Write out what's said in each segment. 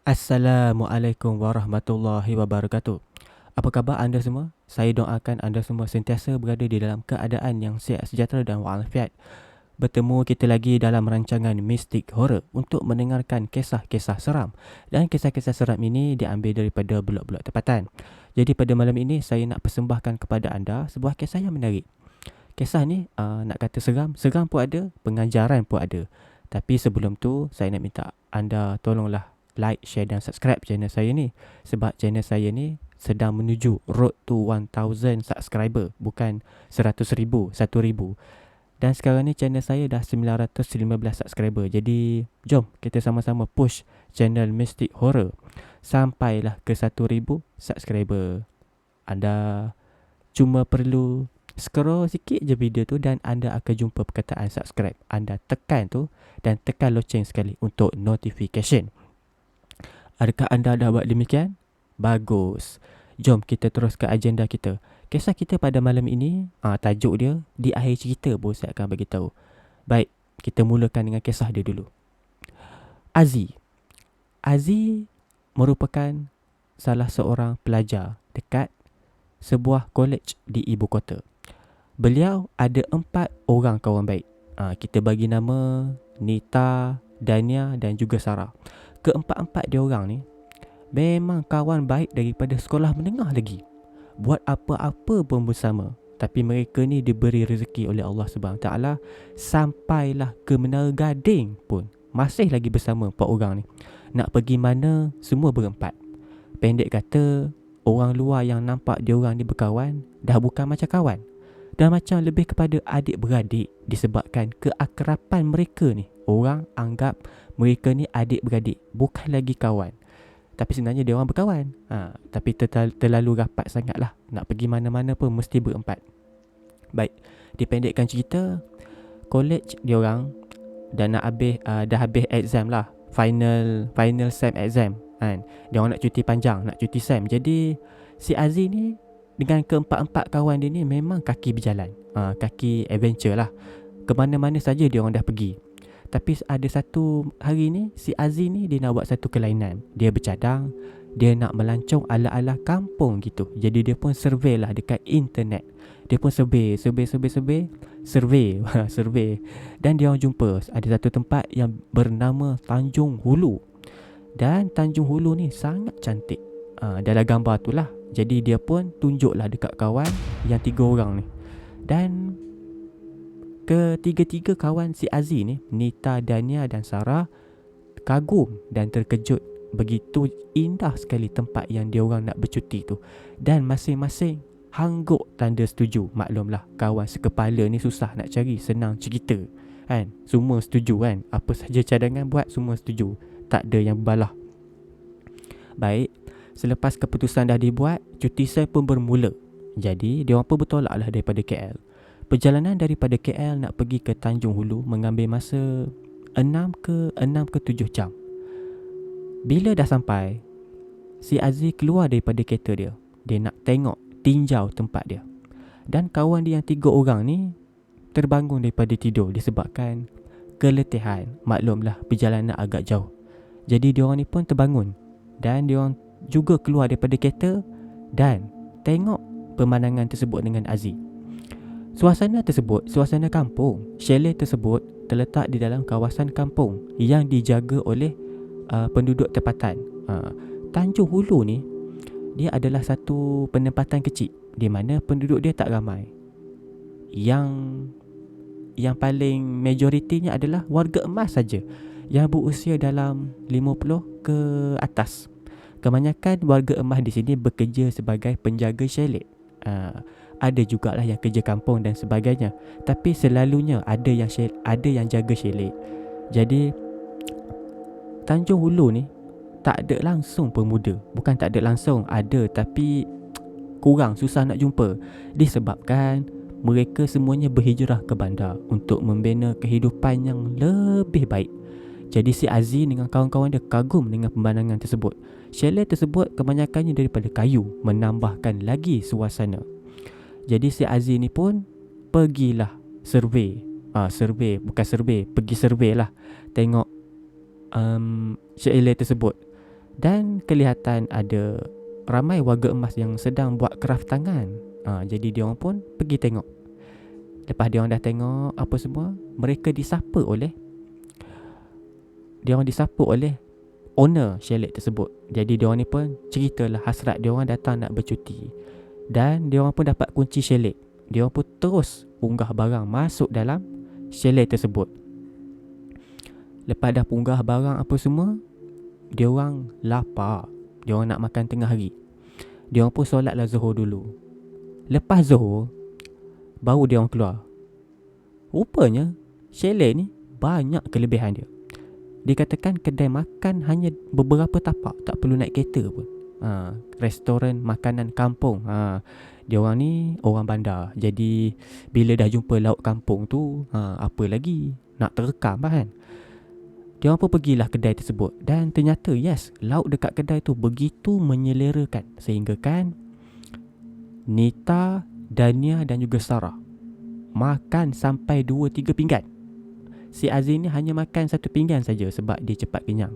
Assalamualaikum warahmatullahi wabarakatuh. Apa khabar anda semua? Saya doakan anda semua sentiasa berada di dalam keadaan yang sihat sejahtera dan walafiat. Bertemu kita lagi dalam rancangan Mistik Horror untuk mendengarkan kisah-kisah seram. Dan kisah-kisah seram ini diambil daripada blog-blog tempatan. Jadi pada malam ini saya nak persembahkan kepada anda sebuah kisah yang menarik. Kisah ni nak kata seram, seram pun ada, pengajaran pun ada. Tapi sebelum tu saya nak minta anda tolonglah like, share dan subscribe channel saya ni. Sebab channel saya ni sedang menuju road to 1000 subscriber, bukan 100,000, 1,000. Dan sekarang ni channel saya dah 915 subscriber. Jadi jom kita sama-sama push channel Mystic Horror sampailah ke 1,000 subscriber. Anda cuma perlu scroll sikit je video tu dan anda akan jumpa perkataan subscribe. Anda tekan tu dan tekan loceng sekali untuk notification. Adakah anda dah buat demikian? Bagus. Jom kita terus ke agenda kita. Kisah kita pada malam ini, tajuk dia di akhir cerita pun saya akan bagi tahu. Baik, kita mulakan dengan kisah dia dulu. Aziz. Aziz merupakan salah seorang pelajar dekat sebuah college di ibu kota. Beliau ada 4 orang kawan baik. Kita bagi nama Nita, Dania dan juga Sarah. Keempat-empat dia orang ni memang kawan baik daripada sekolah menengah lagi. Buat apa-apa pun bersama. Tapi mereka ni diberi rezeki oleh Allah SWT sampailah ke Menara Gading pun masih lagi bersama 4 orang ni. Nak pergi mana semua berempat. Pendek kata, orang luar yang nampak dia orang ni berkawan dah bukan macam kawan. Dah macam lebih kepada adik-beradik disebabkan keakraban mereka ni. Orang anggap mereka ni adik-beradik, bukan lagi kawan. Tapi sebenarnya dia orang berkawan. Tapi terlalu rapat sangat lah. Nak pergi mana-mana pun mesti berempat. Baik, dipendekkan cerita, college dia orang dah habis exam lah. Final sem exam kan. Dia orang nak cuti panjang, nak cuti sem. Jadi si Aziz ni dengan keempat-empat kawan dia ni memang kaki berjalan. Kaki adventure lah. Kemana-mana saja dia orang dah pergi. Tapi ada satu hari ni, si Aziz ni dia nak buat satu kelainan. Dia bercadang, dia nak melancong ala-ala kampung gitu. Jadi dia pun survey lah dekat internet. Dia pun survey. Survey. Dan dia orang jumpa ada satu tempat yang bernama Tanjung Hulu. Dan Tanjung Hulu ni sangat cantik. Dalam gambar tu lah. Jadi dia pun tunjuklah dekat kawan yang 3 orang ni. Dan ketiga-tiga kawan si Aziz ni, Nita, Dania dan Sarah, kagum dan terkejut. Begitu indah sekali tempat yang dia orang nak bercuti tu. Dan masing-masing hangguk tanda setuju. Maklumlah kawan sekepala ni susah nak cari, senang cerita kan. Semua setuju kan. Apa saja cadangan buat semua setuju. Tak ada yang berbalah. Baik, selepas keputusan dah dibuat, cuti saya pun bermula. Jadi dia orang pun bertolaklah daripada KL. Perjalanan daripada KL nak pergi ke Tanjung Hulu mengambil masa 6 ke 7 jam. Bila dah sampai, si Aziz keluar daripada kereta dia. Dia nak tengok, tinjau tempat dia. Dan kawan dia yang 3 orang ni terbangun daripada tidur disebabkan keletihan. Maklumlah perjalanan agak jauh. Jadi dia orang ni pun terbangun. Dan dia orang juga keluar daripada kereta dan tengok pemandangan tersebut dengan Aziz. Suasana tersebut, suasana kampung. Chalet tersebut terletak di dalam kawasan kampung yang dijaga oleh penduduk tempatan. Tanjung Hulu ni, dia adalah satu penempatan kecil di mana penduduk dia tak ramai. Yang paling majoritinya adalah warga emas saja yang berusia dalam 50 ke atas. Kebanyakan warga emas di sini bekerja sebagai penjaga chalet. Ada jugalah yang kerja kampung dan sebagainya. Tapi selalunya ada yang jaga chalet. Jadi Tanjung Hulu ni tak ada langsung pemuda. Bukan tak ada langsung, ada tapi kurang, susah nak jumpa. Disebabkan mereka semuanya berhijrah ke bandar untuk membina kehidupan yang lebih baik. Jadi si Aziz dengan kawan-kawan dia kagum dengan pemandangan tersebut. Chalet tersebut kebanyakannya daripada kayu, menambahkan lagi suasana. Jadi si Aziz ni pun pergilah survey. Pergi survey lah. Tengok chalet tersebut. Dan kelihatan ada ramai warga emas yang sedang buat kraft tangan. Jadi diorang pun pergi tengok. Lepas diorang dah tengok apa semua, mereka disapa oleh owner chalet tersebut. Jadi diorang ni pun ceritalah hasrat diorang datang nak bercuti. Dan diorang pun dapat kunci chalet. Diorang pun terus unggah barang masuk dalam chalet tersebut. Lepas dah unggah barang apa semua, diorang lapar. Diorang nak makan tengah hari. Diorang pun solatlah Zuhur dulu. Lepas Zuhur, baru diorang keluar. Rupanya chalet ni banyak kelebihan dia. Dikatakan kedai makan hanya beberapa tapak, tak perlu naik kereta pun. Restoran makanan kampung. Diorang ni orang bandar. Jadi bila dah jumpa lauk kampung tu, apa lagi nak terekam kan. Diorang pun pergilah kedai tersebut. Dan ternyata yes, lauk dekat kedai tu begitu menyelerakan. Sehingga kan Nita, Dania dan juga Sarah makan sampai 2-3 pinggan. Si Azin ni hanya makan 1 pinggan saja sebab dia cepat kenyang.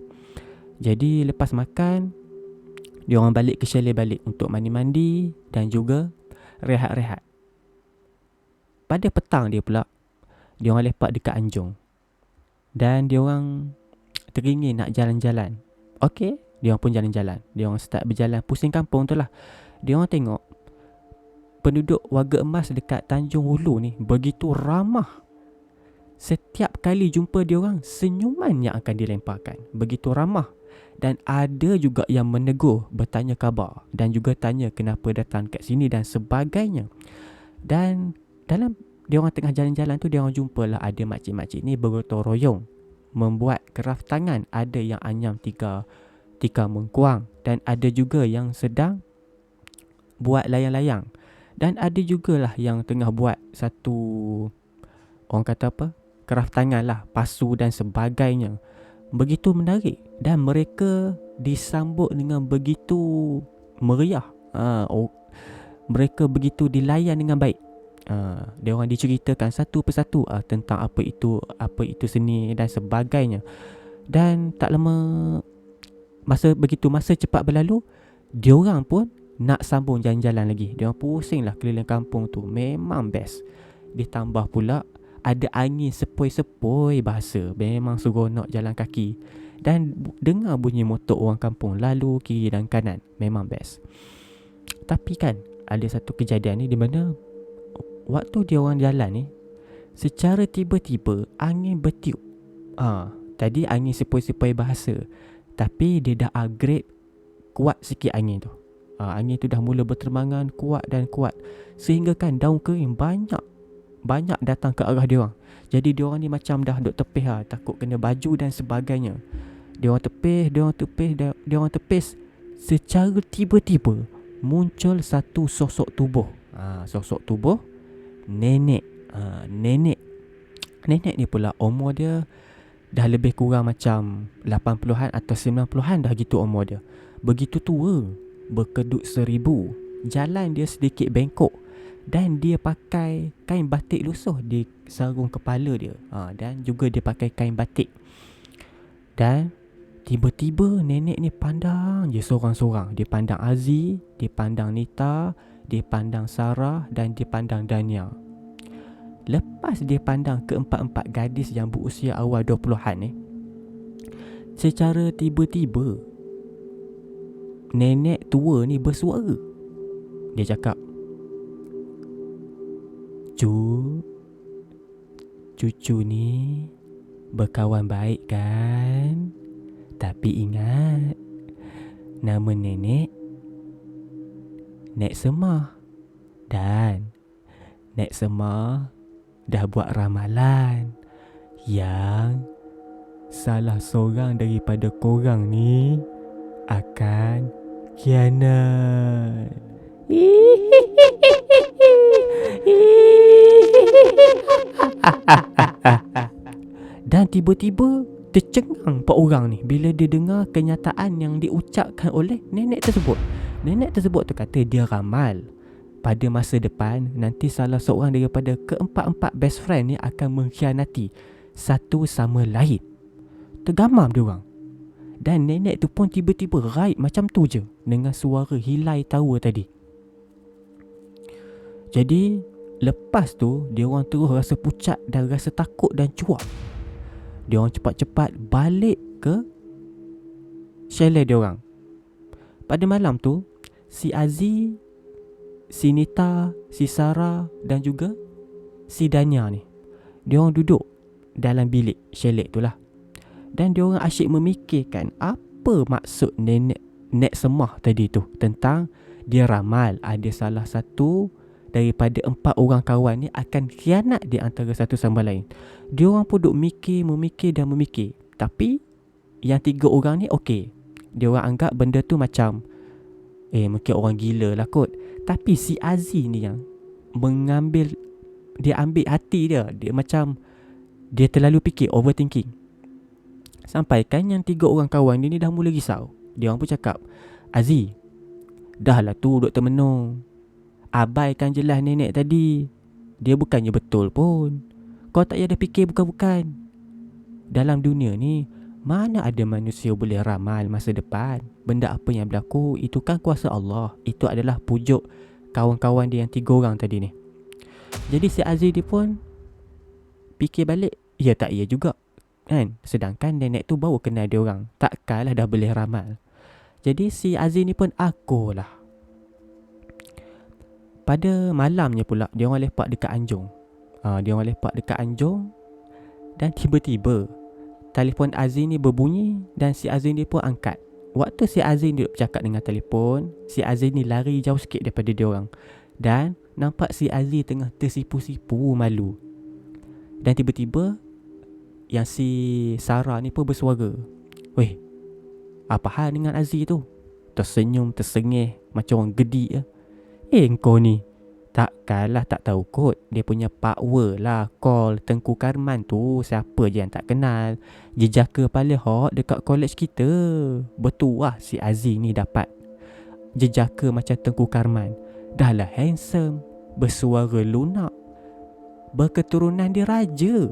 Jadi lepas makan, diorang balik ke chalet balik untuk mandi-mandi dan juga rehat-rehat. Pada petang dia pula, diorang lepak dekat Anjung. Dan diorang teringin nak jalan-jalan. Okey, diorang pun jalan-jalan. Diorang start berjalan pusing kampung tu lah. Diorang tengok penduduk warga emas dekat Tanjung Hulu ni begitu ramah. Setiap kali jumpa diorang, senyuman yang akan dilemparkan. Begitu ramah. Dan ada juga yang menegur, bertanya khabar dan juga tanya kenapa datang kat sini dan sebagainya. Dan dalam diorang tengah jalan-jalan tu, diorang jumpalah ada makcik-makcik ni bergotong royong membuat kraft tangan. Ada yang anyam tikar mengkuang dan ada juga yang sedang buat layang-layang. Dan ada jugalah yang tengah buat satu, orang kata apa, kraft tangan lah, pasu dan sebagainya. Begitu menarik dan mereka disambut dengan begitu meriah. Mereka begitu dilayan dengan baik. Dia orang diceritakan satu persatu tentang apa itu seni dan sebagainya. Dan tak lama, masa cepat berlalu, dia orang pun nak sambung jalan-jalan lagi. Dia orang pusinglah keliling kampung tu. Memang best. Ditambah pula ada angin sepoi-sepoi bahasa. Memang seronok jalan kaki. Dan dengar bunyi motor orang kampung lalu kiri dan kanan. Memang best. Tapi kan ada satu kejadian ni di mana waktu dia orang jalan ni, secara tiba-tiba angin bertiup. Tadi angin sepoi-sepoi bahasa, tapi dia dah upgrade kuat sikit angin tu. Angin tu dah mula berterbangan kuat dan kuat. Sehingga kan daun kering banyak datang ke arah diorang. Jadi diorang ni macam dah duk tepis takut kena baju dan sebagainya. Diorang tepis. Secara tiba-tiba muncul satu sosok tubuh. Sosok tubuh nenek. Nenek ni pula umur dia dah lebih kurang macam 80-an atau 90-an dah gitu umur dia. Begitu tua, berkedut seribu. Jalan dia sedikit bengkok. Dan dia pakai kain batik lusuh di sarung kepala dia. Dan juga dia pakai kain batik. Dan tiba-tiba nenek ni pandang je sorang-sorang. Dia pandang Aziz, dia pandang Nita, dia pandang Sarah dan dia pandang Dania. Lepas dia pandang keempat-empat gadis yang berusia awal 20-an ni, secara tiba-tiba nenek tua ni bersuara. Dia cakap, Cucu ni berkawan baik kan? Tapi ingat, nama nenek Nek Semah. Dan Nek Semah dah buat ramalan yang salah seorang daripada korang ni akan khianat. Dan tiba-tiba tercengang pak orang ni bila dia dengar kenyataan yang diucapkan oleh nenek tersebut. Nenek tersebut tu kata dia ramal pada masa depan nanti salah seorang daripada keempat-empat best friend ni akan mengkhianati satu sama lain. Tergamam dia orang. Dan nenek tu pun tiba-tiba raib macam tu je, dengan suara hilai tawa tadi. Jadi lepas tu dia orang terus rasa pucat dan rasa takut dan cuak. Dia orang cepat-cepat balik ke chalet dia orang. Pada malam tu, si Aziz, si Nita, si Sarah dan juga si Dania ni, dia orang duduk dalam bilik chalet tu lah. Dan dia orang asyik memikirkan apa maksud Nek Semah tadi tu, tentang dia ramal ada salah satu daripada 4 orang kawan ni akan khianat di antara satu sama lain. Dia orang pun duk memikir dan memikir. Tapi yang 3 orang ni okey. Dia orang anggap benda tu macam mungkin orang gila lah kot. Tapi si Aziz ni yang dia ambil hati dia. Dia macam dia terlalu fikir, overthinking. Sampai kan yang 3 orang kawan dia ni dah mula risau. Dia orang pun cakap, Aziz, dah lah tu duk termenung. Abaikan je lah nenek tadi. Dia bukannya betul pun. Kau tak payah dah fikir bukan-bukan. Dalam dunia ni, mana ada manusia boleh ramal masa depan. Benda apa yang berlaku, itu kan kuasa Allah. Itu adalah pujuk kawan-kawan dia yang 3 orang tadi ni. Jadi si Aziz dia pun fikir balik, ya tak ya juga kan. Sedangkan nenek tu baru kenal dia orang, takkanlah dah boleh ramal. Jadi si Aziz ni pun akulah. Pada malamnya pula, dia orang lepak dekat Anjung. Dia orang lepak dekat Anjung. Dan tiba-tiba telefon Aziz ni berbunyi dan si Aziz ni pun angkat. Waktu si Aziz ni bercakap dengan telefon, si Aziz ni lari jauh sikit daripada dia orang. Dan nampak si Aziz tengah tersipu-sipu malu. Dan tiba-tiba yang si Sarah ni pun bersuara, "Weh, apa hal dengan Aziz tu? Tersenyum, tersengih macam orang gedik je. Kau ni takkanlah tak tahu kot. Dia punya power lah call Tengku Karman tu. Siapa je yang tak kenal. Jejaka paling hot dekat college kita. Betul lah si Aziz ni dapat jejaka macam Tengku Karman. Dah lah handsome, bersuara lunak, berketurunan dia raja."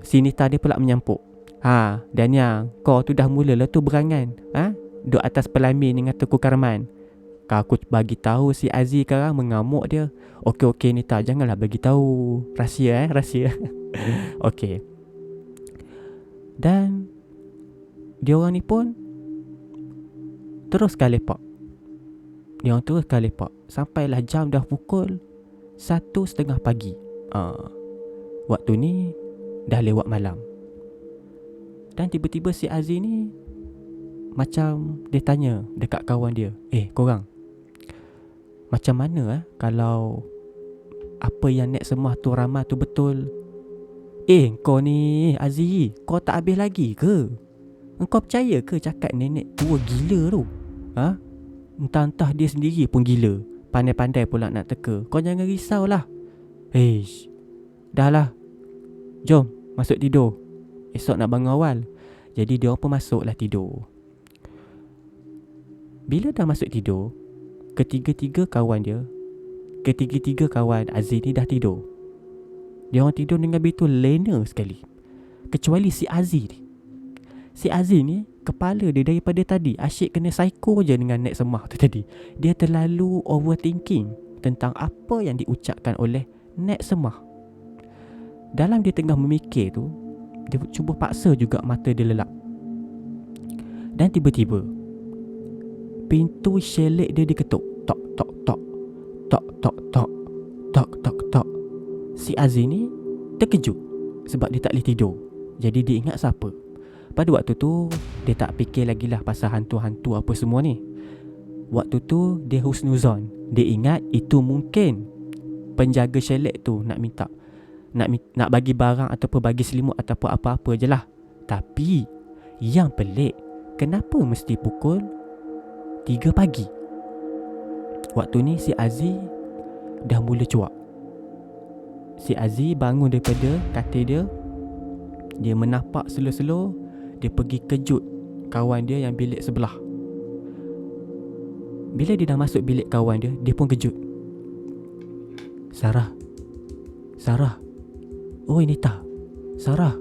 Si Nita dia pula menyampuk, Dania, kau tu dah mulalah tu berangan. Duduk atas pelamin dengan Tengku Karman. Aku bagi tahu si Aziz sekarang mengamuk dia. Okey Nita, janganlah bagi tahu. Rahsia rahsia. Okey. Dan dia orang ni pun teruskan lepak. Dia orang teruskan lepak sampailah jam dah pukul 1:30 pagi. Waktu ni dah lewat malam. Dan tiba-tiba si Aziz ni macam dia tanya dekat kawan dia, korang, macam mana kalau apa yang Nek Semah tu ramal tu betul? Kau ni Aziz, kau tak habis lagi ke? Engkau percaya ke cakap nenek tua gila tu? Entah-entah dia sendiri pun gila. Pandai-pandai pula nak teka. Kau jangan risaulah. Dah lah, jom masuk tidur. Esok nak bangun awal. Jadi dia pun masuklah tidur. Bila dah masuk tidur, ketiga-tiga kawan Aziz ni dah tidur. Dia orang tidur dengan begitu lena sekali. Kecuali si Aziz ni. Si Aziz ni, kepala dia daripada tadi asyik kena psycho je dengan Nek Semah tu tadi. Dia terlalu overthinking tentang apa yang diucapkan oleh Nek Semah. Dalam dia tengah memikir tu, dia cuba paksa juga mata dia lelap. Dan tiba-tiba pintu chalet dia diketuk. Tok tok tok. Tok tok tok. Tok tok tok. Si Aziz ni terkejut sebab dia tak boleh tidur. Jadi dia ingat siapa. Pada waktu tu dia tak fikir lagi lah pasal hantu-hantu apa semua ni. Waktu tu dia husnuzon. Dia ingat itu mungkin penjaga chalet tu nak minta nak bagi barang ataupun bagi selimut ataupun apa-apa je lah. Tapi yang pelik, kenapa mesti pukul 3 pagi? Waktu ni si Aziz dah mula cuak. Si Aziz bangun daripada katil dia. Dia menapak slow-slow. Dia pergi kejut kawan dia yang bilik sebelah. Bila dia dah masuk bilik kawan dia, dia pun kejut. Sarah. Oi Nita. Sarah.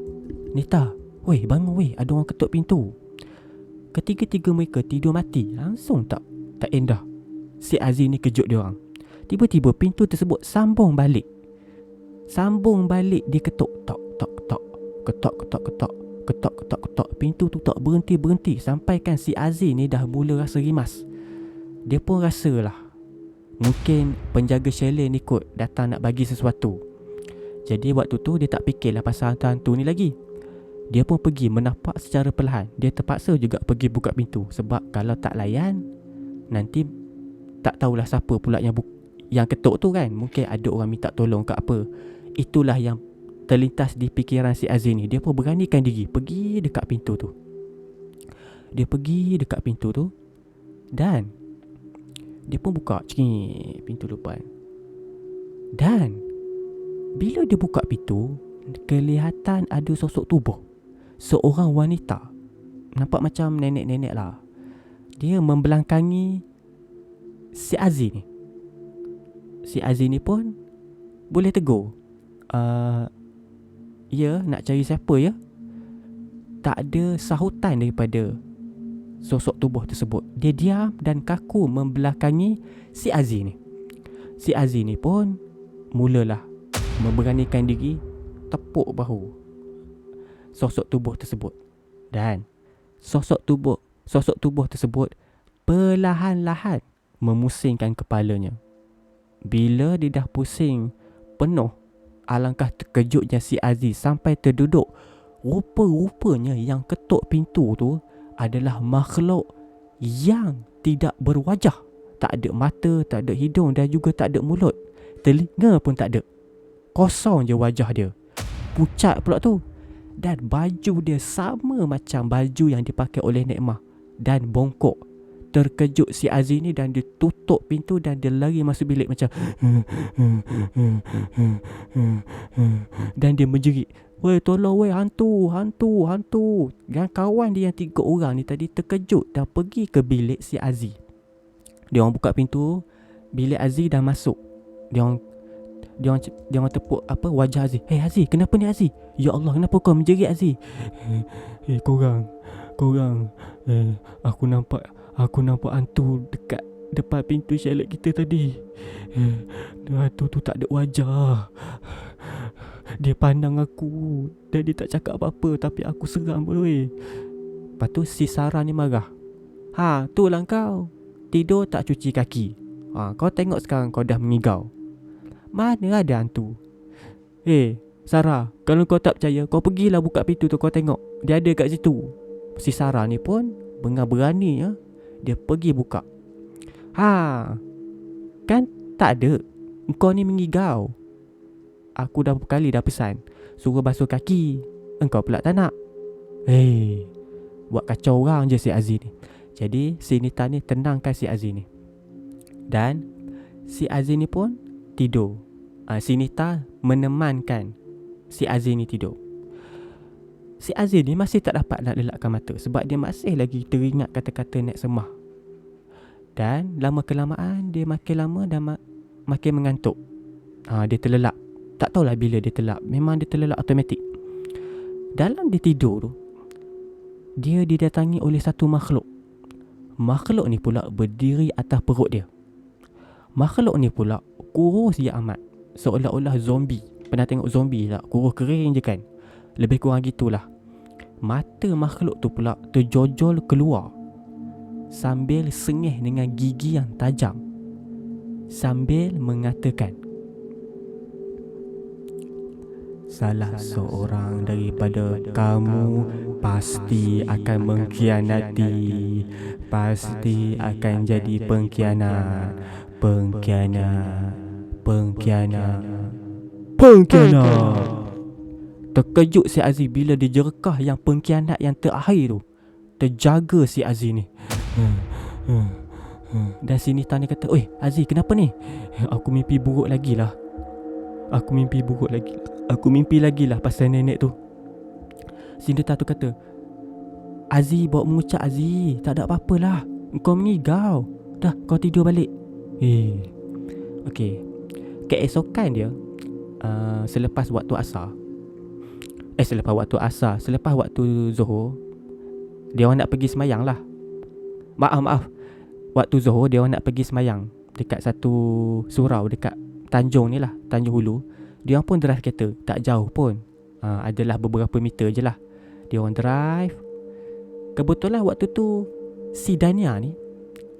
Nita. Weh, bangun weh, ada orang ketuk pintu. Ketiga-tiga mereka tidur mati. Langsung tak endah. Si Aziz ni kejut dia orang. Tiba-tiba pintu tersebut sambung balik. Dia ketuk. Tok, tok, tok. Ketok, ketok, ketok. Ketok, ketok, ketok. Pintu tu tak berhenti. Sampaikan si Aziz ni dah mula rasa rimas. Dia pun rasalah mungkin penjaga chalet ni kot datang nak bagi sesuatu. Jadi waktu tu dia tak fikirlah pasal hantu ni lagi. Dia pun pergi menapak secara perlahan. Dia terpaksa juga pergi buka pintu. Sebab kalau tak layan, nanti tak tahulah siapa pula yang ketuk tu kan. Mungkin ada orang minta tolong ke apa. Itulah yang terlintas di fikiran si Aziz ni. Dia pun beranikan diri pergi dekat pintu tu. Dan dia pun buka pintu depan. Dan bila dia buka pintu, kelihatan ada sosok tubuh seorang wanita. Nampak macam nenek-nenek lah. Dia membelangkangi si Aziz ni. Si Aziz ni pun boleh tegur, ya, nak cari siapa ya? Tak ada sahutan daripada sosok tubuh tersebut. Dia diam dan kaku membelakangi si Aziz ni. Si Aziz ni pun mulalah memberanikan diri tepuk bahu sosok tubuh tersebut. Dan sosok tubuh tersebut perlahan-lahan memusingkan kepalanya. Bila dia dah pusing penuh, alangkah terkejutnya si Aziz sampai terduduk. Rupa-rupanya yang ketuk pintu tu adalah makhluk yang tidak berwajah. Tak ada mata, tak ada hidung dan juga tak ada mulut. Telinga pun tak ada. Kosong je wajah dia. Pucat pula tu. Dan baju dia sama macam baju yang dipakai oleh Nek Mah. Dan bongkok. Terkejut si Aziz ni dan dia tutup pintu dan dia lari masuk bilik macam dan dia menjerit, "Weh, tolong weh, hantu." Dan kawan dia yang 3 orang ni tadi terkejut dan pergi ke bilik si Aziz. Dia orang buka pintu bilik Aziz dah masuk. Dia orang tepuk wajah Aziz. "Hey Aziz, kenapa ni Aziz? Ya Allah, kenapa kau menjerit Aziz?" Korang Aku nampak hantu dekat depan pintu chalet kita tadi. Hantu tu tak ada wajah. Dia pandang aku dan dia tak cakap apa-apa, tapi aku seram pun weh. Lepas tu si Sarah ni marah. Tu lah kau. Tidur tak cuci kaki. Kau tengok sekarang kau dah mengigau. Mana ada hantu? Sarah, kalau kau tak percaya, kau pergilah buka pintu tu, kau tengok. Dia ada kat situ. Si Sarah ni pun berani-beraninya dia pergi buka. Kan tak ada. Engkau ni mengigau. Aku dah berapa kali dah pesan suruh basuh kaki, engkau pula tak nak. Buat kacau orang je si Aziz ni. Jadi si Nita ni tenangkan si Aziz ni. Dan si Aziz ni pun tidur. Si Nita menemankan si Aziz ni tidur. Si Aziz ni masih tak dapat nak lelakkan mata sebab dia masih lagi teringat kata-kata Nek Semah. Dan lama kelamaan dia makin lama dan makin mengantuk. Dia terlelap. Tak tahulah bila dia terlelap. Memang dia terlelap automatik. Dalam dia tidur tu, dia didatangi oleh satu makhluk. Makhluk ni pula berdiri atas perut dia. Makhluk ni pula kurus je amat, seolah-olah zombie. Pernah tengok zombie tak? Kurus kering je kan? Lebih kurang gitulah. Mata makhluk tu pula terjojol keluar sambil sengih dengan gigi yang tajam, sambil mengatakan, "Salah seorang daripada kamu pasti akan mengkhianati. Pasti akan jadi pengkhianat. Pengkhianat." Terkejut si Aziz bila dia jerekah yang pengkhianat yang terakhir tu. Terjaga si Aziz ni. Dan si Nita ni kata, "Oi Aziz, kenapa ni?" Aku mimpi buruk lagi lah pasal nenek tu." Si Nita tu kata, "Aziz bawa mengucap Aziz, tak ada apa-apa lah. Kau mengigau. Dah, kau tidur balik." Okey. Keesokan dia, selepas waktu asar, Selepas waktu asar, selepas waktu Zuhur, dia orang nak pergi semayang lah. Maaf, waktu Zuhur dia orang nak pergi semayang dekat satu surau dekat Tanjung ni lah, Tanjung Hulu. Dia orang pun drive kereta, tak jauh pun, adalah beberapa meter je lah. Dia orang drive. Kebetulan waktu tu si Dania ni,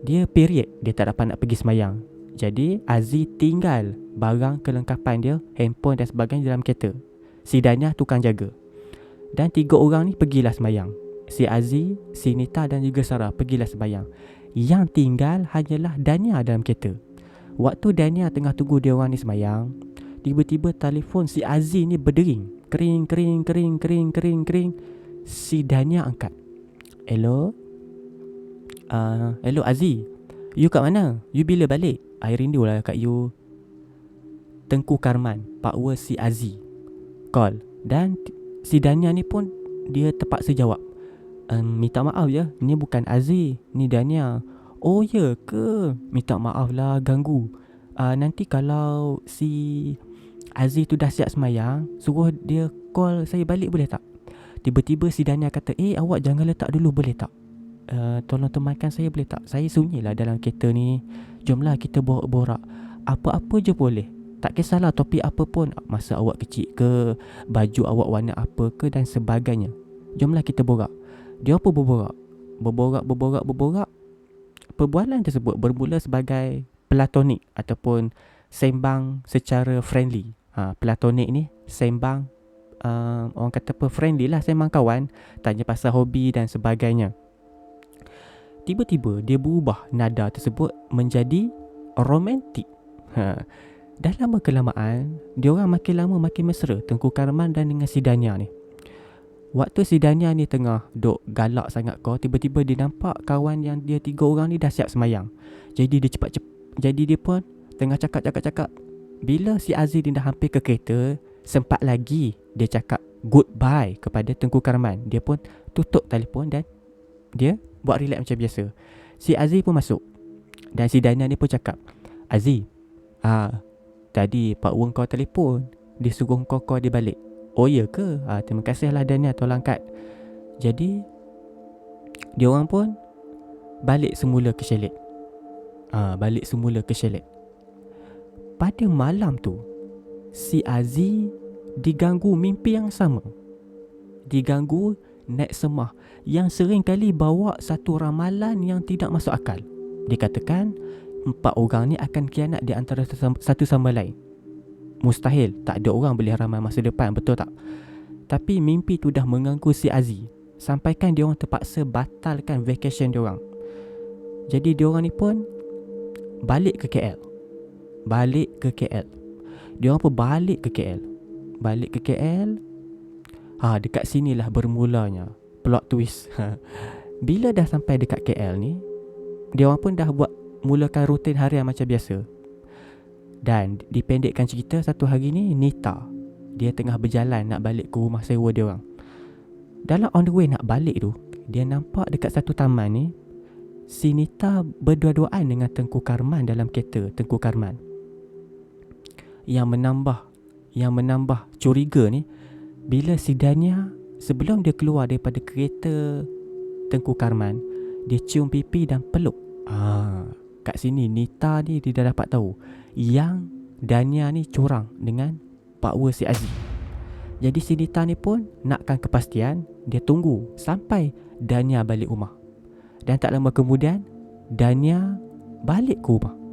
dia period, dia tak dapat nak pergi semayang. Jadi Aziz tinggal barang kelengkapan dia, handphone dan sebagainya dalam kereta. Si Dania tukang jaga. Dan 3 orang ni pergilah semayang. Si Aziz, si Nita dan juga Sarah pergilah semayang. Yang tinggal hanyalah Dania dalam kereta. Waktu Dania tengah tunggu dia orang ni semayang, tiba-tiba telefon si Aziz ni berdering. Kering, kering, kering, kering, kering, kering. Si Dania angkat. Hello? Hello Aziz, you kat mana? You bila balik? I rindu lah kat you. Tengku Karman, pakwa si Aziz call. Dan si Dania ni pun dia terpaksa jawab, minta maaf ya, ni bukan Aziz, ni Dania. Oh ya ke? Minta maaf lah ganggu. Nanti kalau si Aziz tu dah siap semayang, suruh dia call saya balik boleh tak? Tiba-tiba si Dania kata, awak jangan letak dulu boleh tak? Tolong temankan saya boleh tak? Saya sunyi lah dalam kereta ni. Jomlah kita borak-borak. Apa-apa je boleh. Tak kisahlah topik apa pun. Masa awak kecil ke, baju awak warna apa ke dan sebagainya. Jomlah kita borak. Dia pun berborak. Berborak. Perbualan tersebut bermula sebagai platonik ataupun sembang secara friendly. Platonik ni sembang, orang kata apa, friendly lah, sembang kawan. Tanya pasal hobi dan sebagainya. Tiba-tiba dia berubah nada tersebut menjadi romantik. Dah lama kelamaan, dia orang makin lama makin mesra, Tengku Karman dan dengan si Dania ni. Waktu si Dania ni tengah duk galak sangat kau, tiba-tiba dia nampak kawan yang dia 3 orang ni dah siap semayang. Jadi dia pun tengah cakap. Bila si Aziz ni dah hampir ke kereta, sempat lagi dia cakap goodbye kepada Tengku Karman. Dia pun tutup telefon dan dia buat relax macam biasa. Si Aziz pun masuk. Dan si Dania ni pun cakap, Aziz, tadi Pak Wong kau telefon, dia suruh kau call dia balik. Oh ya ke? Terima kasih lah Dania, tolong angkat. Jadi dia orang pun balik semula ke chalet. Pada malam tu, si Aziz diganggu mimpi yang sama. Diganggu naik semah yang sering kali bawa satu ramalan yang tidak masuk akal. Dikatakan 4 orang ni akan kianat di antara satu sama lain. Mustahil, tak ada orang boleh ramal masa depan, betul tak? Tapi mimpi tu dah mengganggu si Aziz, sampaikan dia orang terpaksa batalkan vacation dia orang. Jadi dia orang ni pun balik ke KL. Dia orang pun balik ke KL. Dekat sinilah bermulanya plot twist. Bila dah sampai dekat KL ni, dia orang pun dah mulakan rutin harian macam biasa. Dan dipendekkan cerita, satu hari ni Nita, dia tengah berjalan nak balik ke rumah sewa dia orang. Dalam on the way nak balik tu, dia nampak dekat satu taman ni, si Nita berdua-duaan dengan Tengku Karman dalam kereta Tengku Karman. Yang menambah curiga ni, bila si Dania sebelum dia keluar daripada kereta Tengku Karman, dia cium pipi dan peluk. Kat sini Nita ni dia dah dapat tahu yang Dania ni curang dengan pakwa si Aziz. Jadi si Nita ni pun nakkan kepastian, dia tunggu sampai Dania balik rumah. Dan tak lama kemudian Dania balik ke rumah.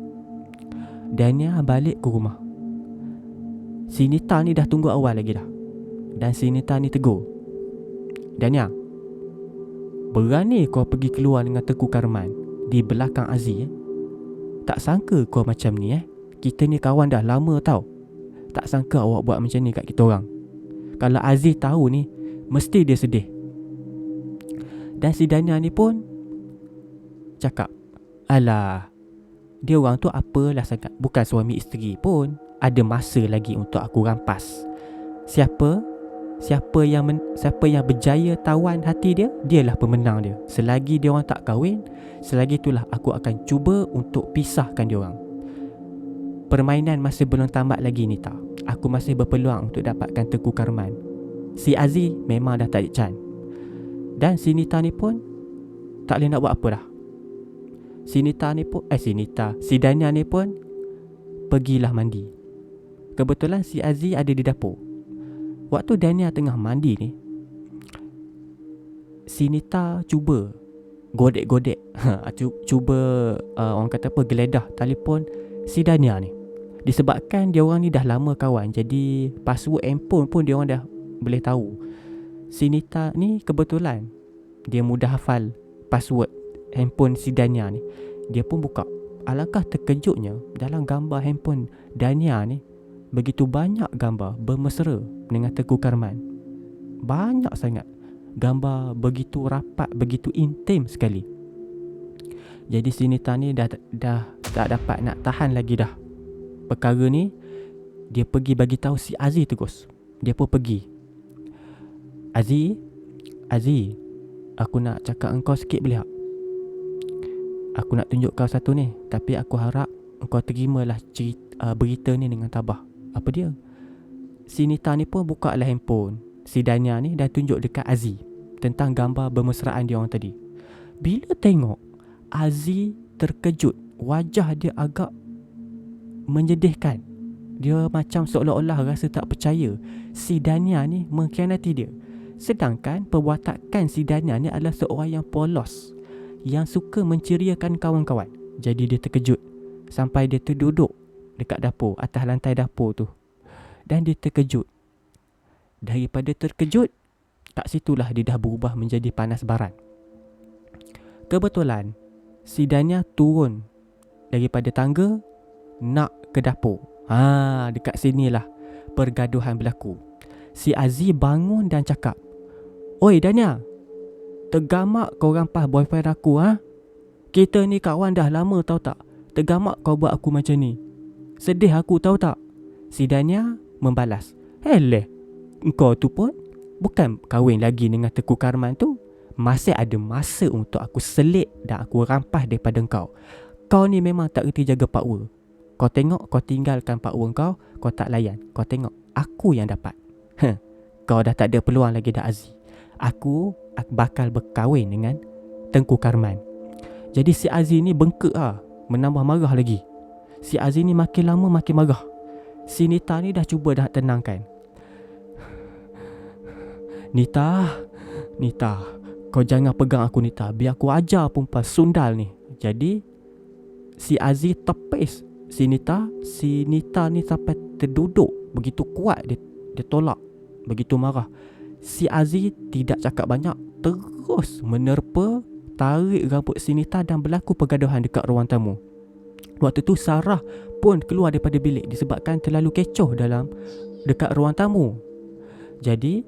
Si Nita ni dah tunggu awal lagi dah. Dan si Nita ni tegur, Dania, berani kau pergi keluar dengan Tengku Karman di belakang Aziz? Tak sangka kau macam ni. Kita ni kawan dah lama tau. Tak sangka awak buat macam ni kat kita orang. Kalau Aziz tahu ni, mesti dia sedih. Dan si Dania ni pun cakap, alah, dia orang tu apalah sangat, bukan suami isteri pun. Ada masa lagi untuk aku rampas. Siapa yang berjaya tawan hati dia, dialah pemenang dia. Selagi dia orang tak kahwin, selagi itulah aku akan cuba untuk pisahkan dia orang. Permainan masih belum tamat lagi, Nita. Aku masih berpeluang untuk dapatkan Tengku Karman. Si Aziz memang dah tak ada can. Dan si Nita ni pun tak boleh nak buat apa dah. Si Dania ni pun pergilah mandi. Kebetulan si Aziz ada di dapur. Waktu Dania tengah mandi ni, si Nita cuba godek-godek cuba orang kata apa, geledah telefon si Dania ni. Disebabkan dia orang ni dah lama kawan, jadi password handphone pun dia orang dah boleh tahu. Si Nita ni kebetulan dia mudah hafal password handphone si Dania ni. Dia pun buka. Alangkah terkejutnya, dalam gambar handphone Dania ni begitu banyak gambar bermesra dengan Tengku Karman. Banyak sangat gambar, begitu rapat, begitu intim sekali. Jadi si Nita ni dah tak dapat nak tahan lagi dah perkara ni. Dia pergi bagi tahu si Aziz terus. Dia pun pergi. Aziz, aku nak cakap engkau sikit boleh tak? Aku nak tunjuk kau satu ni, tapi aku harap engkau terimalah berita ni dengan tabah. Apa dia? Si Nita ni pun buka lah handphone si Dania ni dan tunjuk dekat Aziz tentang gambar bermesraan dia orang tadi. Bila tengok, Aziz terkejut. Wajah dia agak menyedihkan. Dia macam seolah-olah rasa tak percaya si Dania ni mengkhianati dia. Sedangkan perbuatan si Dania ni adalah seorang yang polos, yang suka menceriakan kawan-kawan. Jadi dia terkejut sampai dia terduduk dekat dapur, atas lantai dapur tu. Dan dia terkejut. Daripada terkejut, kat situlah dia dah berubah menjadi panas baran. Kebetulan si Dania turun daripada tangga nak ke dapur. Dekat sinilah pergaduhan berlaku. Si Aziz bangun dan cakap, "Oi Dania, tergamak kau rampas boyfriend aku Kita ni kawan dah lama tahu tak? Tergamak kau buat aku macam ni. Sedih aku tahu tak?" Si Dania membalas, "Heleh, engkau tu pun bukan kahwin lagi dengan Tengku Karman tu. Masih ada masa untuk aku selit dan aku rampas daripada engkau. Kau ni memang tak reti jaga power. Kau tengok, kau tinggalkan power kau tak layan. Kau tengok, aku yang dapat. Kau dah tak ada peluang lagi dah Aziz. Aku bakal berkahwin dengan Tengku Karman." Jadi si Aziz ni bengkak menambah marah lagi. Si Aziz ni makin lama makin marah. Si Nita ni dah cuba dah tenangkan. Nita, kau jangan pegang aku Nita. Biar aku ajar perempuan sundal ni. Jadi si Aziz tepis si Nita. Si Nita ni sampai terduduk. Begitu kuat dia tolak. Begitu marah. Si Aziz tidak cakap banyak, terus menerpa, tarik rambut si Nita dan berlaku pergaduhan dekat ruang tamu. Waktu tu Sarah pun keluar daripada bilik disebabkan terlalu kecoh dekat ruang tamu. Jadi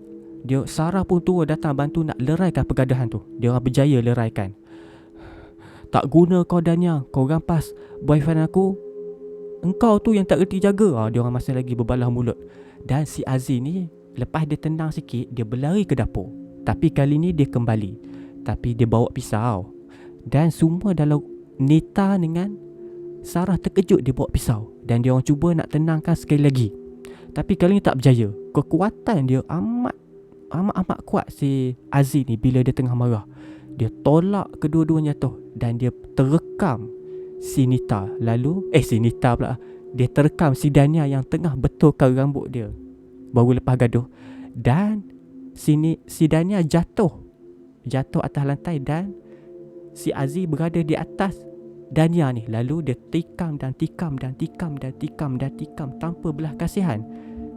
Sarah pun turun datang bantu nak leraikan pergaduhan tu. Dia orang berjaya leraikan. "Tak guna kau Dania, kau rampas boyfriend aku. Engkau tu yang tak reti jaga." Dia orang masih lagi berbalah mulut. Dan si Aziz ni lepas dia tenang sikit, dia berlari ke dapur. Tapi kali ni dia kembali. Tapi dia bawa pisau. Dan semua dalam Nita dengan Sarah terkejut dia bawa pisau. Dan dia orang cuba nak tenangkan sekali lagi. Tapi kali ni tak berjaya. Kekuatan dia amat kuat si Aziz ni bila dia tengah marah. Dia tolak kedua-duanya tu. Dan dia terekam si Nita. Si Nita pula. Dia terekam si Dania yang tengah betulkan rambut dia baru lepas gaduh. Dan si Dania jatuh atas lantai. Dan si Aziz berada di atas Dania ni. Lalu dia tikam tanpa belah kasihan.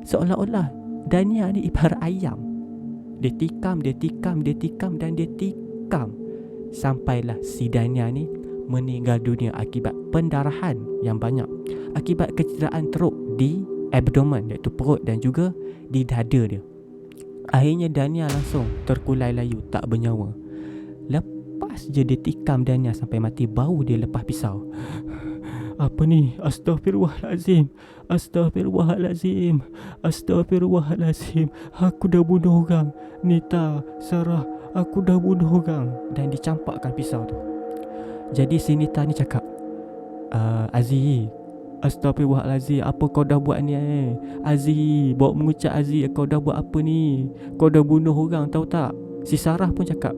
Seolah-olah Dania ni ibarat ayam. Dia tikam dan dia tikam sampailah si Dania ni meninggal dunia akibat pendarahan yang banyak, akibat kecederaan teruk di abdomen, iaitu perut, dan juga di dada dia. Akhirnya Dania langsung terkulai layu, tak bernyawa. Lepas je dia tikam Dania sampai mati, baru dia lepas pisau. "Apa ni? Astaghfirullahalazim. Aku dah bunuh orang. Nita, Sarah, aku dah bunuh orang." Dan dicampakkan pisau tu. Jadi si Nita ni cakap, "Aziz, Astaghfirullahalazim, apa kau dah buat ni Aziz, bawa mengucap Aziz, kau dah buat apa ni? Kau dah bunuh orang tahu tak? Si Sarah pun cakap,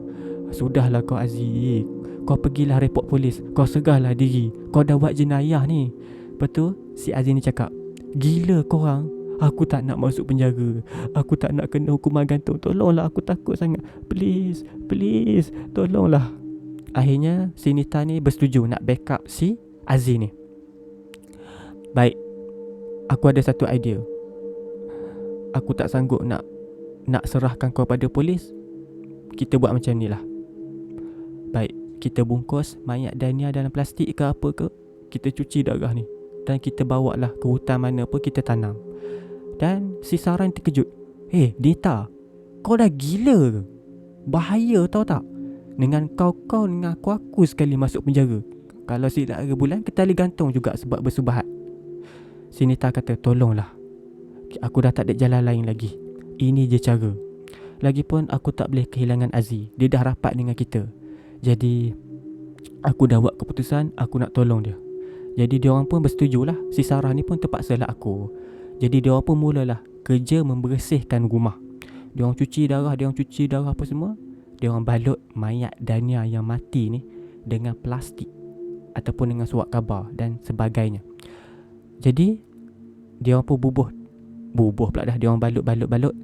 sudahlah kau Aziz, kau pergilah report polis, kau serahlah diri, kau dah buat jenayah ni. Lepas tu si Aziz ni cakap, gila korang, aku tak nak masuk penjara, aku tak nak kena hukuman gantung, tolonglah, aku takut sangat, please, please, tolonglah. Akhirnya si Nita ni bersetuju nak backup si Aziz ni. Baik, aku ada satu idea. Aku tak sanggup nak serahkan kau pada polis. Kita buat macam ni lah. Baik, kita bungkus mayat Dania dalam plastik ke apa ke, kita cuci darah ni, dan kita bawa lah ke hutan mana pun kita tanam. Dan si Sarah terkejut. Nita, kau dah gila ke? Bahaya tahu tak? Dengan kau dengan aku sekali masuk penjara. Kalau silap 3 bulan, kita boleh gantung juga sebab bersubahat. Si Nita kata, tolonglah, aku dah tak ada jalan lain lagi. Ini je cara. Lagipun aku tak boleh kehilangan Aziz. Dia dah rapat dengan kita. Jadi aku dah buat keputusan, aku nak tolong dia. Jadi diorang pun bersetujulah. Si Sarah ni pun terpaksalah aku. Jadi diorang pun mulalah kerja membersihkan rumah. Diorang cuci darah apa semua. Diorang balut mayat Dania yang mati ni dengan plastik ataupun dengan surat khabar dan sebagainya. Jadi diorang pun bubuh pula dah. Diorang balut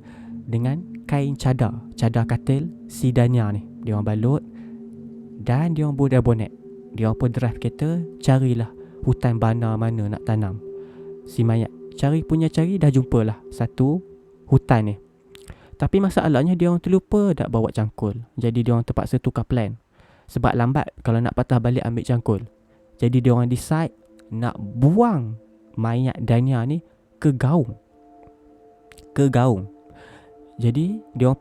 dengan kain cadar katil si Dania ni. Diorang balut dan diorang budak bonet. Diorang pun drive kereta, carilah hutan bana mana nak tanam si mayat. Cari dah jumpalah satu hutan ni. Tapi masalahnya diorang terlupa tak bawa cangkul. Jadi diorang terpaksa tukar plan. Sebab lambat kalau nak patah balik ambil cangkul. Jadi diorang decide nak buang mayat Dania ni ke gaung. Jadi diorang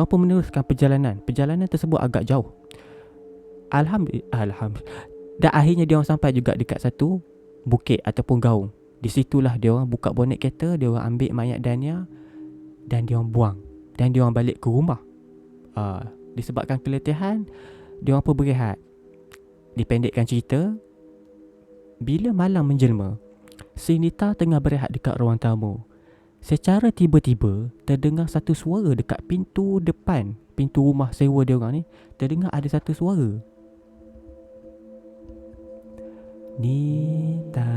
pun meneruskan perjalanan. Perjalanan tersebut agak jauh. Alhamdulillah. Dan akhirnya diorang sampai juga dekat satu bukit ataupun gaung. Di situlah diorang buka bonet kereta, diorang ambil mayat Dania dan diorang buang. Dan diorang balik ke rumah. Disebabkan keletihan, diorang pun berehat. Dipendekkan cerita, bila malam menjelma, si Nita tengah berehat dekat ruang tamu. Secara tiba-tiba terdengar satu suara dekat pintu depan, pintu rumah sewa diorang ni. Terdengar ada satu suara, Nita.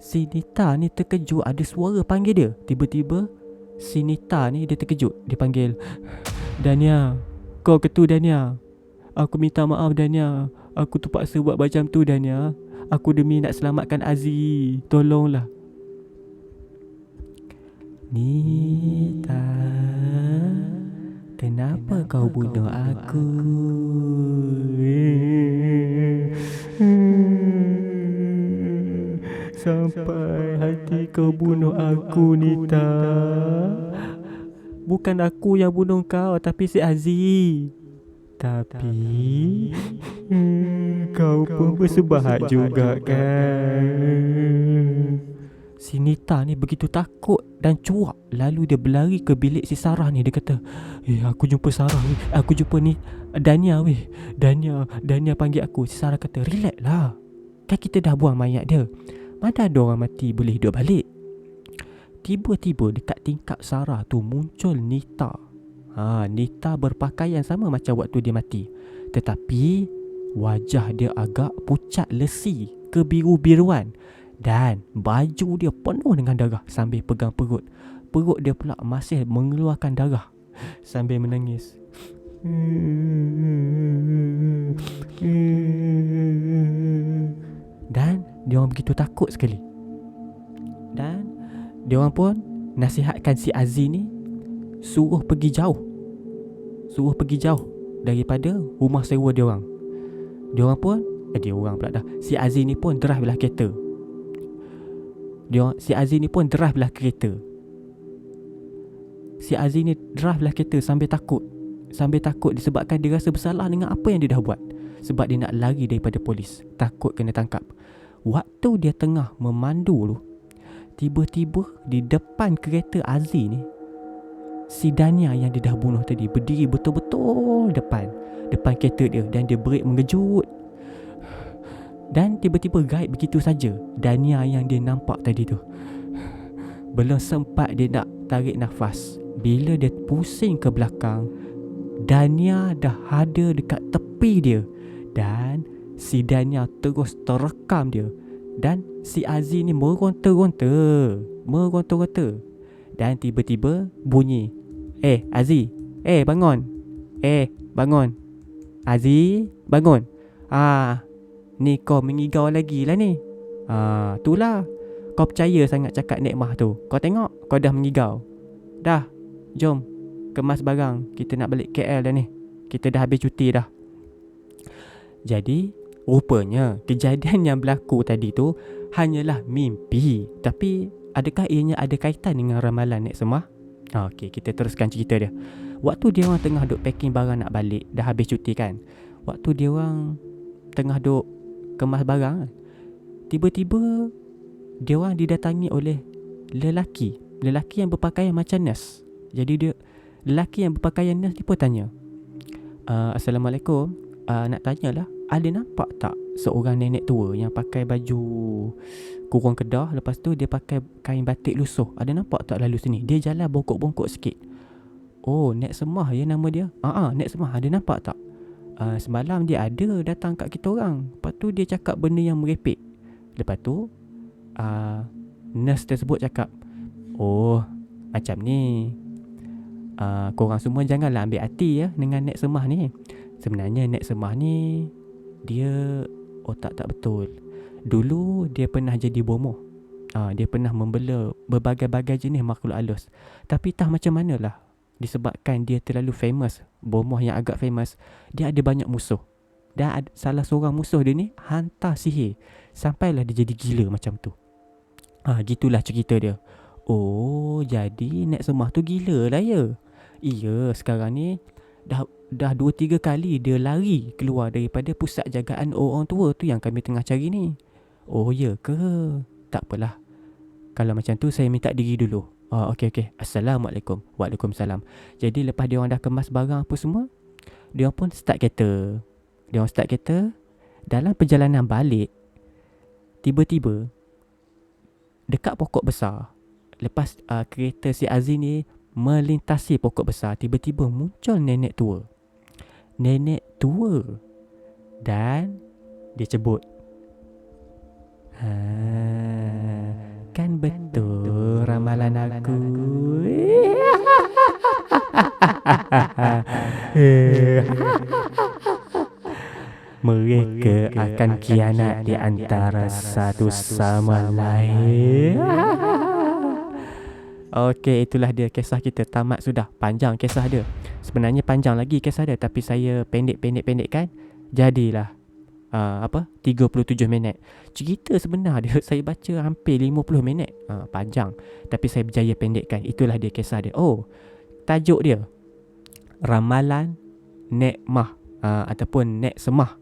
Si Nita ni terkejut, ada suara panggil dia. Tiba-tiba si Nita ni dia terkejut. Dia panggil, Dania, kau ke tu Dania? Aku minta maaf Dania, aku terpaksa buat macam tu Dania. Aku demi nak selamatkan Aziz, tolonglah. Nita, kenapa kau bunuh aku? Sampai hati kau bunuh aku, Nita. Bukan aku yang bunuh kau, tapi si Aziz. Tapi kau pun bersubahat juga kan? Si Nita ni begitu takut dan cuak. Lalu dia berlari ke bilik si Sarah ni. Dia kata, aku jumpa Sarah weh. Aku jumpa ni Dania weh. Dania panggil aku. Si Sarah kata, relax lah, kan kita dah buang mayat dia. Mana ada orang mati boleh hidup balik. Tiba-tiba dekat tingkap Sarah tu muncul Nita. Nita berpakaian sama macam waktu dia mati. Tetapi wajah dia agak pucat lesi, kebiru-biruan. Dan baju dia penuh dengan darah sambil pegang perut. Perut dia pula masih mengeluarkan darah sambil menangis. Dan diorang begitu takut sekali. Dan diorang pun nasihatkan si Aziz ni suruh pergi jauh daripada rumah sewa diorang. Diorang pun si Aziz ni pun drive belah kereta. Si Aziz ni drive belah kereta sambil takut disebabkan dia rasa bersalah dengan apa yang dia dah buat. Sebab dia nak lari daripada polis, takut kena tangkap. Waktu dia tengah memandu tu, tiba-tiba di depan kereta Aziz ni si Dania yang dia dah bunuh tadi berdiri betul-betul depan kereta dia, dan dia break mengejut. Dan tiba-tiba gaib begitu saja Dania yang dia nampak tadi tu. Belum sempat dia nak tarik nafas, bila dia pusing ke belakang, Dania dah ada dekat tepi dia. Dan si Dania terus terekam dia. Dan si Aziz ni meronta-ronta. Dan tiba-tiba bunyi, Aziz, bangun. Bangun. Aziz, bangun. Ni kau mengigau lagi lah ni. Itulah, kau percaya sangat cakap Nekmah tu. Kau tengok, kau dah mengigau. Dah, jom kemas barang, kita nak balik KL dah ni. Kita dah habis cuti dah. Jadi rupanya kejadian yang berlaku tadi tu hanyalah mimpi. Tapi adakah ianya ada kaitan dengan ramalan Nek Semah? Okey, kita teruskan cerita dia. Waktu dia orang tengah duk packing barang nak balik, dah habis cuti kan. Waktu dia orang tengah duk kemas barang, tiba-tiba dia orang didatangi oleh lelaki yang berpakaian macam nurse. Jadi lelaki yang berpakaian nurse ni pun tanya, Assalamualaikum, nak tanyalah, ada nampak tak seorang nenek tua yang pakai baju kurung kedah, lepas tu dia pakai kain batik lusuh, ada nampak tak lalu sini? Dia jalan bongkok-bongkok sikit. Oh, Nek Semah ya nama dia? Nek Semah, ada nampak tak? Semalam dia ada datang kat kita orang. Lepas tu dia cakap benda yang merepek. Lepas tu nurse tersebut cakap, oh, macam ni, korang semua janganlah ambil hati ya dengan Nek Semah ni. Sebenarnya Nek Semah ni dia otak tak betul. Dulu dia pernah jadi bomoh. Dia pernah membela berbagai-bagai jenis makhluk halus. Tapi tak macam manalah, disebabkan dia terlalu famous, bomoh yang agak famous, dia ada banyak musuh. Dan salah seorang musuh dia ni hantar sihir, sampailah dia jadi gila macam tu. Gitulah cerita dia. Oh, jadi Nek Semah tu gila lah ya. Iya, sekarang ni dah 2-3 kali dia lari keluar daripada pusat jagaan orang tua tu yang kami tengah cari ni. Oh ya ke? Tak apalah, kalau macam tu saya minta diri dulu. Okey. Assalamualaikum. Waalaikumsalam. Jadi lepas dia orang dah kemas barang apa semua, dia orang pun start kereta. Dalam perjalanan balik, tiba-tiba dekat pokok besar, lepas kereta si Aziz ni melintasi pokok besar, tiba-tiba muncul nenek tua. Dan dia cebut, kan betul ramalan aku. Mereka akan kianat di antara satu sama lain. Okey, itulah dia kisah kita. Tamat sudah. Panjang kisah dia. Sebenarnya panjang lagi kisah dia, tapi saya pendek-pendekkan. Jadilah 37 minit. Cerita sebenar dia saya baca hampir 50 minit. Panjang, tapi saya berjaya pendekkan. Itulah dia kisah dia. Oh, tajuk dia Ramalan Nekmah, ataupun Nek Semah.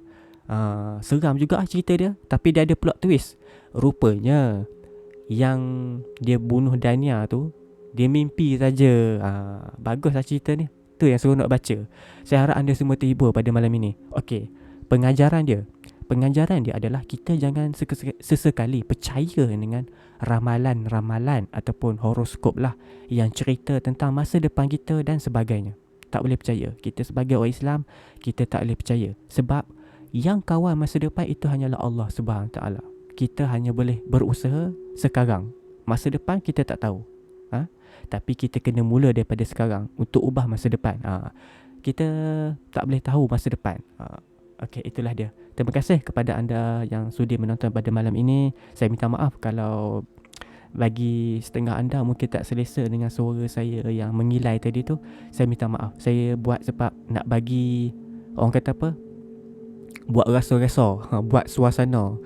Seram juga cerita dia, tapi dia ada plot twist. Rupanya yang dia bunuh Dania tu, dia mimpi saja. Baguslah cerita ni. Tu yang seronok baca. Saya harap anda semua terhibur pada malam ini. Okey, pengajaran dia adalah kita jangan sesekali percaya dengan ramalan-ramalan ataupun horoskop lah yang cerita tentang masa depan kita dan sebagainya. Tak boleh percaya. Kita sebagai orang Islam, kita tak boleh percaya. Sebab yang kawal masa depan itu hanyalah Allah SWT. Kita hanya boleh berusaha sekarang. Masa depan kita tak tahu. Tapi kita kena mula daripada sekarang untuk ubah masa depan. Kita tak boleh tahu masa depan. Okey, itulah dia. Terima kasih kepada anda yang sudi menonton pada malam ini. Saya minta maaf kalau bagi setengah anda mungkin tak selesa dengan suara saya yang mengilai tadi tu. Saya minta maaf. Saya buat sebab nak bagi, orang kata apa, buat rasa-rasa, buat suasana.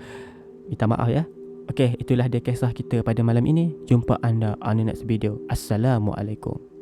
Minta maaf ya. Okey, itulah dia kisah kita pada malam ini. Jumpa anda on the next video. Assalamualaikum.